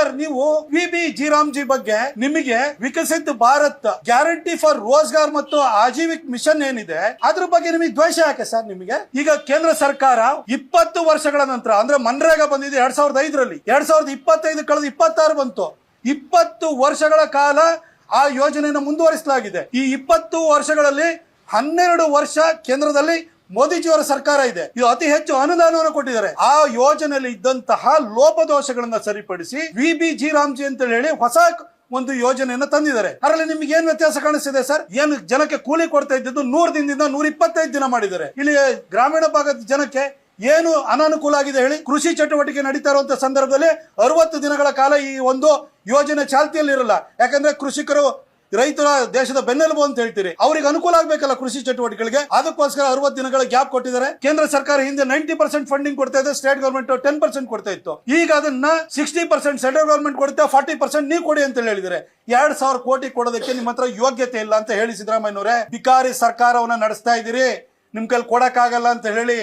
Sir ನೀವು ವಿ.ಬಿ. ರಾಮ್ಜಿ ಬಗ್ಗೆ ನಿಮಗೆ ವಿಕಸಿತ ಭಾರತ್ ಗ್ಯಾರಂಟಿ ಫಾರ್ ರೋಜ್ಗಾರ್ ಮತ್ತು ಆಜೀವಿಕ್ ಮಿಷನ್ ಏನಿದೆ ಅದ್ರ ಬಗ್ಗೆ ನಿಮಗೆ ದ್ವೇಷ ಯಾಕೆ ಸರ್? ನಿಮಗೆ ಈಗ ಕೇಂದ್ರ ಸರ್ಕಾರ 20 ವರ್ಷಗಳ ನಂತರ ಅಂದ್ರೆ ಮನ್ರೇಗಾ ಬಂದಿದೆ 2005ರಲ್ಲಿ, 2025 ಕಳೆದ 26 ಬಂತು. 20 ವರ್ಷಗಳ ಕಾಲ ಆ ಯೋಜನೆಯನ್ನು ಮುಂದುವರಿಸಲಾಗಿದೆ. ಈ 20 ವರ್ಷಗಳಲ್ಲಿ 12 ವರ್ಷ ಕೇಂದ್ರದಲ್ಲಿ ಮೋದಿಜಿಯವರ ಸರ್ಕಾರ ಇದೆ. ಇದು ಅತಿ ಹೆಚ್ಚು ಅನುದಾನವನ್ನು ಕೊಟ್ಟಿದ್ದಾರೆ. ಆ ಯೋಜನೆಯಲ್ಲಿ ಇದ್ದಂತಹ ಲೋಪದೋಷಗಳನ್ನ ಸರಿಪಡಿಸಿ ವಿ.ಬಿ. ರಾಮ್ಜಿ ಅಂತ ಹೇಳಿ ಹೊಸ ಒಂದು ಯೋಜನೆಯನ್ನ ತಂದಿದ್ದಾರೆ. ಅದರಲ್ಲಿ ನಿಮ್ಗೆ ಏನ್ ವ್ಯತ್ಯಾಸ ಕಾಣಿಸ್ತಿದೆ ಸರ್? ಏನು ಜನಕ್ಕೆ ಕೂಲಿ ಕೊಡ್ತಾ ಇದ್ದದ್ದು 100 ದಿನದಿಂದ 125 ದಿನ ಮಾಡಿದ್ದಾರೆ. ಇಲ್ಲಿ ಗ್ರಾಮೀಣ ಭಾಗದ ಜನಕ್ಕೆ ಏನು ಅನಾನುಕೂಲ ಆಗಿದೆ ಹೇಳಿ? ಕೃಷಿ ಚಟುವಟಿಕೆ ನಡೀತಾ ಇರುವಂತಹ ಸಂದರ್ಭದಲ್ಲಿ 60 ದಿನಗಳ ಕಾಲ ಈ ಒಂದು ಯೋಜನೆ ಚಾಲ್ತಿಯಲ್ಲಿ ಇರಲ್ಲ. ಯಾಕಂದ್ರೆ ಕೃಷಿಕರು ರೈತರ ದೇಶದ ಬೆನ್ನೆಲುಬು ಅಂತ ಹೇಳ್ತೀರಿ, ಅವ್ರಿಗೆ ಅನುಕೂಲ ಆಗ್ಬೇಕಲ್ಲ ಕೃಷಿ ಚಟುವಟಿಕೆಗಳಿಗೆ. ಅದಕ್ಕೋಸ್ಕರ 60 ದಿನಗಳ ಗ್ಯಾಪ್ ಕೊಟ್ಟಿದ್ದಾರೆ. ಕೇಂದ್ರ ಸರ್ಕಾರ ಹಿಂದೆ 90% ಫಂಡಿಂಗ್ ಕೊಡ್ತಾ ಇದೆ, ಸ್ಟೇಟ್ ಗವರ್ಮೆಂಟ್ 10% ಕೊಡ್ತಾ ಇತ್ತು. ಈಗ ಅದನ್ನ 60% ಸೆಂಟ್ರಲ್ ಗವರ್ಮೆಂಟ್ ಕೊಡುತ್ತೆ, 40% ನೀವು ಕೊಡಿ ಅಂತ ಹೇಳಿದರೆ 2000 ಕೋಟಿ ಕೊಡೋದಕ್ಕೆ ನಿಮ್ಮ ಹತ್ರ ಯೋಗ್ಯತೆ ಇಲ್ಲ ಅಂತ ಹೇಳಿ ಸಿದ್ದರಾಮಯ್ಯನವರೇ ಬಿಕಾರಿ ಸರ್ಕಾರವನ್ನ ನಡೆಸ್ತಾ ಇದ್ದೀರಿ. ನಿಮ್ ಕೈಲಿ ಕೊಡಕ್ಕಾಗಲ್ಲ ಅಂತ ಹೇಳಿ